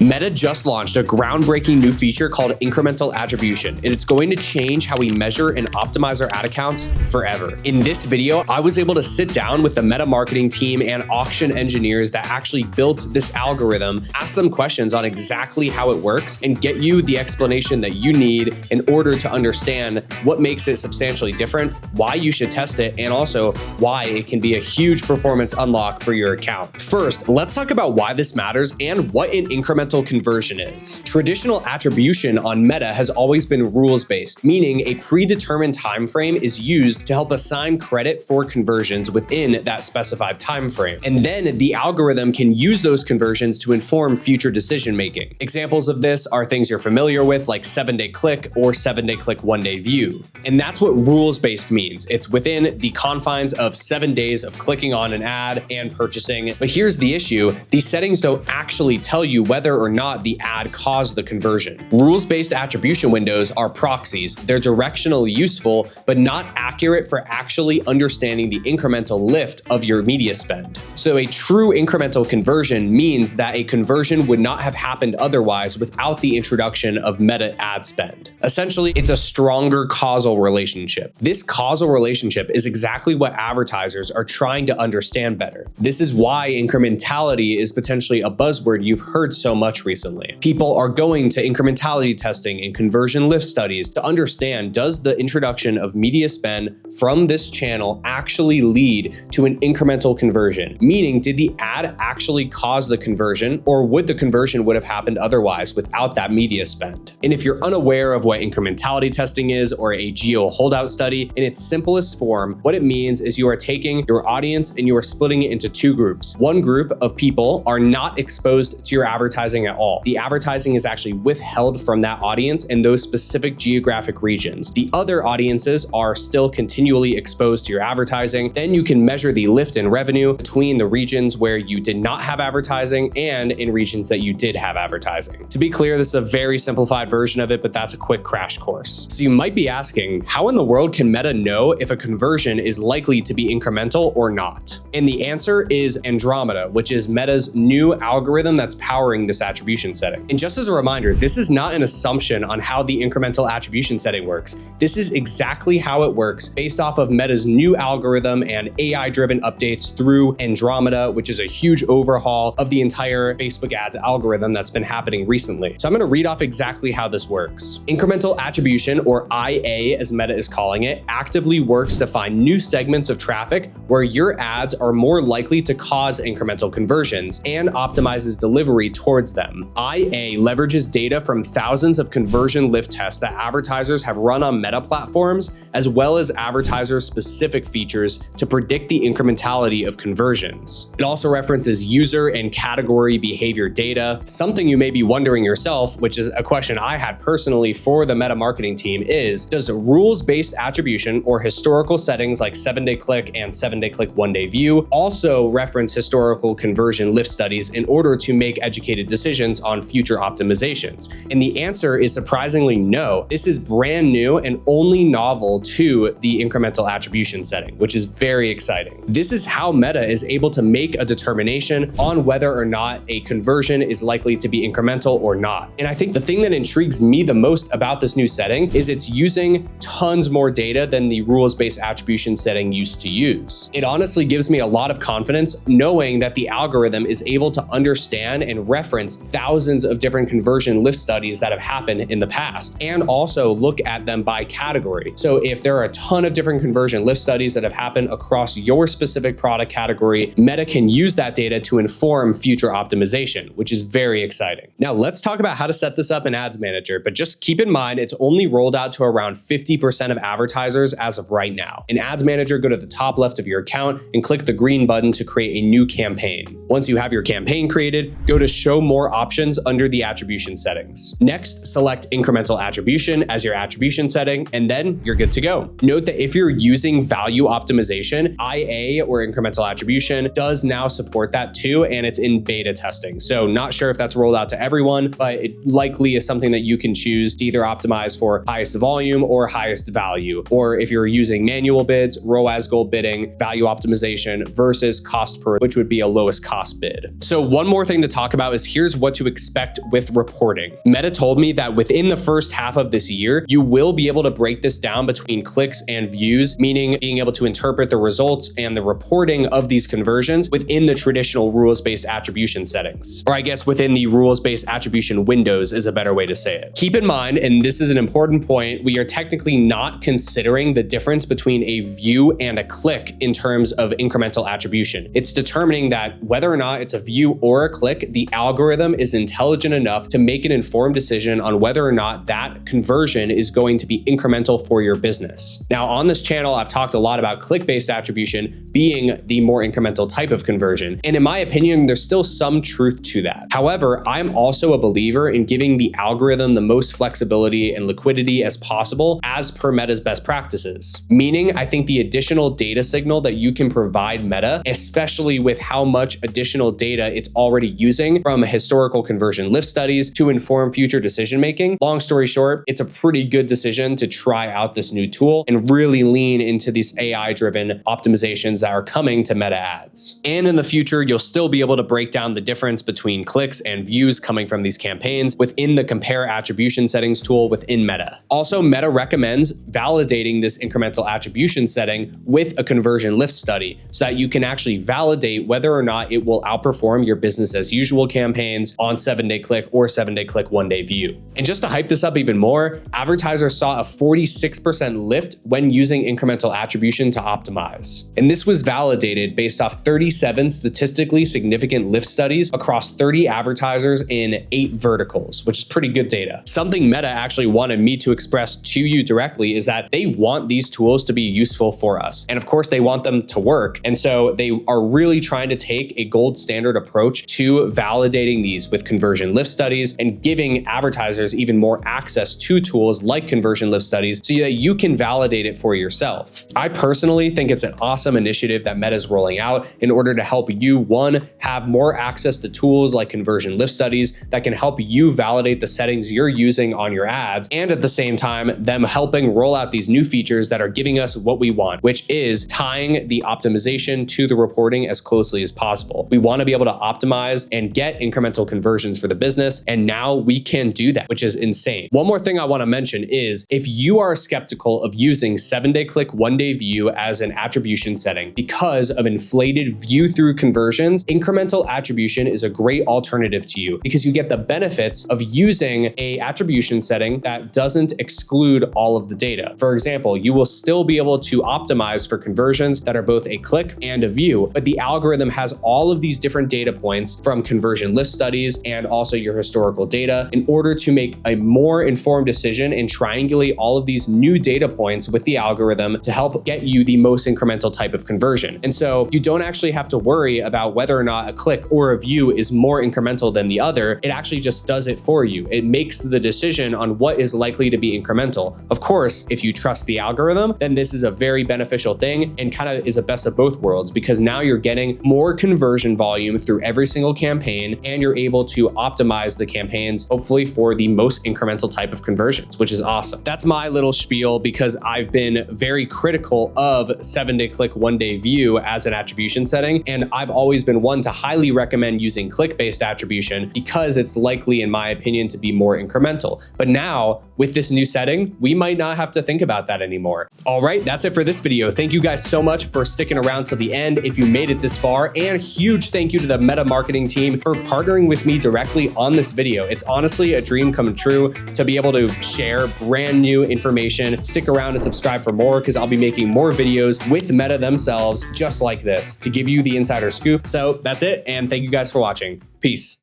Meta just launched a groundbreaking new feature called Incremental Attribution, and it's going to change how we measure and optimize our ad accounts forever. In this video, I was able to sit down with the Meta marketing team and auction engineers that actually built this algorithm, ask them questions on exactly how it works, and get you the explanation that you need in order to understand what makes it substantially different, why you should test it, and also why it can be a huge performance unlock for your account. First, let's talk about why this matters and what an incremental conversion is. Traditional attribution on Meta has always been rules-based, meaning a predetermined time frame is used to help assign credit for conversions within that specified time frame. And then the algorithm can use those conversions to inform future decision-making. Examples of this are things you're familiar with, like 7-day click or 7-day click 1-day view. And that's what rules-based means. It's within the confines of 7 days of clicking on an ad and purchasing. But here's the issue. These settings don't actually tell you whether or not the ad caused the conversion. Rules-based attribution windows are proxies. They're directionally useful, but not accurate for actually understanding the incremental lift of your media spend. So a true incremental conversion means that a conversion would not have happened otherwise without the introduction of Meta ad spend. Essentially, it's a stronger causal relationship. This causal relationship is exactly what advertisers are trying to understand better. This is why incrementality is potentially a buzzword you've heard so much recently. People are going to incrementality testing and conversion lift studies to understand, does the introduction of media spend from this channel actually lead to an incremental conversion? Meaning, did the ad actually cause the conversion, or would the conversion would have happened otherwise without that media spend? And if you're unaware of what incrementality testing is, or a geo holdout study, in its simplest form, what it means is you are taking your audience and you are splitting it into two groups. One group of people are not exposed to your advertising at all. The advertising is actually withheld from that audience in those specific geographic regions. The other audiences are still continually exposed to your advertising. Then you can measure the lift in revenue between the regions where you did not have advertising and in regions that you did have advertising. To be clear, this is a very simplified version of it, but that's a quick crash course. So you might be asking, how in the world can Meta know if a conversion is likely to be incremental or not? And the answer is Andromeda, which is Meta's new algorithm that's powering this attribution setting. And just as a reminder, this is not an assumption on how the incremental attribution setting works. This is exactly how it works based off of Meta's new algorithm and AI-driven updates through Andromeda, which is a huge overhaul of the entire Facebook ads algorithm that's been happening recently. So I'm going to read off exactly how this works. Incremental attribution, or IA as Meta is calling it, actively works to find new segments of traffic where your ads are more likely to cause incremental conversions and optimizes delivery towards them. IA leverages data from thousands of conversion lift tests that advertisers have run on Meta platforms, as well as advertiser-specific features to predict the incrementality of conversions. It also references user and category behavior data. Something you may be wondering yourself, which is a question I had personally for the Meta marketing team, is, does rules-based attribution or historical settings like 7-day click and 7-day click 1-day view also reference historical conversion lift studies in order to make educated decisions on future optimizations? And the answer is surprisingly no. This is brand new and only novel to the incremental attribution setting, which is very exciting. This is how Meta is able to make a determination on whether or not a conversion is likely to be incremental or not. And I think the thing that intrigues me the most about this new setting is it's using tons more data than the rules-based attribution setting used to use. It honestly gives me a lot of confidence knowing that the algorithm is able to understand and reference thousands of different conversion lift studies that have happened in the past, and also look at them by category. So if there are a ton of different conversion lift studies that have happened across your specific product category, Meta can use that data to inform future optimization, which is very exciting. Now let's talk about how to set this up in Ads Manager, but just keep in mind it's only rolled out to around 50% of advertisers as of right now. In Ads Manager, go to the top left of your account and click the green button to create a new campaign. Once you have your campaign created, go to Show More Options under the attribution settings. Next, select Incremental Attribution as your attribution setting, and then you're good to go. Note that if you're using value optimization, IA or Incremental Attribution does now support that too, and it's in beta testing. So not sure if that's rolled out to everyone, but it likely is something that you can choose to either optimize for highest volume or highest value. Or if you're using manual bids, ROAS goal bidding, value optimization, conversion versus cost per, which would be a lowest cost bid. So one more thing to talk about is here's what to expect with reporting. Meta told me that within the first half of this year, you will be able to break this down between clicks and views, meaning being able to interpret the results and the reporting of these conversions within the traditional rules-based attribution settings. Or I guess within the rules-based attribution windows is a better way to say it. Keep in mind, and this is an important point, we are technically not considering the difference between a view and a click in terms of incremental attribution. It's determining that whether or not it's a view or a click, the algorithm is intelligent enough to make an informed decision on whether or not that conversion is going to be incremental for your business. Now, on this channel, I've talked a lot about click-based attribution being the more incremental type of conversion. And in my opinion, there's still some truth to that. However, I'm also a believer in giving the algorithm the most flexibility and liquidity as possible as per Meta's best practices. Meaning, I think the additional data signal that you can provide Meta, especially with how much additional data it's already using from historical conversion lift studies to inform future decision-making. Long story short, it's a pretty good decision to try out this new tool and really lean into these AI-driven optimizations that are coming to Meta ads. And in the future, you'll still be able to break down the difference between clicks and views coming from these campaigns within the compare attribution settings tool within Meta. Also, Meta recommends validating this incremental attribution setting with a conversion lift study so that you can actually validate whether or not it will outperform your business as usual campaigns on 7-day click or 7-day click 1-day view. And just to hype this up even more, advertisers saw a 46% lift when using incremental attribution to optimize. And this was validated based off 37 statistically significant lift studies across 30 advertisers in 8 verticals, which is pretty good data. Something Meta actually wanted me to express to you directly is that they want these tools to be useful for us. And of course, they want them to work. And so they are really trying to take a gold standard approach to validating these with conversion lift studies and giving advertisers even more access to tools like conversion lift studies so that you can validate it for yourself. I personally think it's an awesome initiative that Meta is rolling out in order to help you, one, have more access to tools like conversion lift studies that can help you validate the settings you're using on your ads, and at the same time, them helping roll out these new features that are giving us what we want, which is tying the optimization to the reporting as closely as possible. We want to be able to optimize and get incremental conversions for the business, and now we can do that, which is insane. One more thing I want to mention is if you are skeptical of using 7-day click, 1-day view as an attribution setting because of inflated view through conversions, incremental attribution is a great alternative to you because you get the benefits of using a attribution setting that doesn't exclude all of the data. For example, you will still be able to optimize for conversions that are both a click and a view, but the algorithm has all of these different data points from conversion lift studies and also your historical data in order to make a more informed decision and triangulate all of these new data points with the algorithm to help get you the most incremental type of conversion. And so you don't actually have to worry about whether or not a click or a view is more incremental than the other. It actually just does it for you. It makes the decision on what is likely to be incremental. Of course, if you trust the algorithm, then this is a very beneficial thing and kind of is a best of both worlds because now you're getting more conversion volume through every single campaign and you're able to optimize the campaigns, hopefully for the most incremental type of conversions, which is awesome. That's my little spiel because I've been very critical of 7-day click, 1-day view as an attribution setting. And I've always been one to highly recommend using click-based attribution because it's likely, in my opinion, to be more incremental. But now with this new setting, we might not have to think about that anymore. All right, that's it for this video. Thank you guys so much for sticking around till the end if you made it this far, and huge thank you to the Meta marketing team for partnering with me directly on this video. It's honestly a dream come true to be able to share brand new information. Stick around and subscribe for more because I'll be making more videos with Meta themselves just like this to give you the insider scoop. So that's it, and thank you guys for watching. Peace.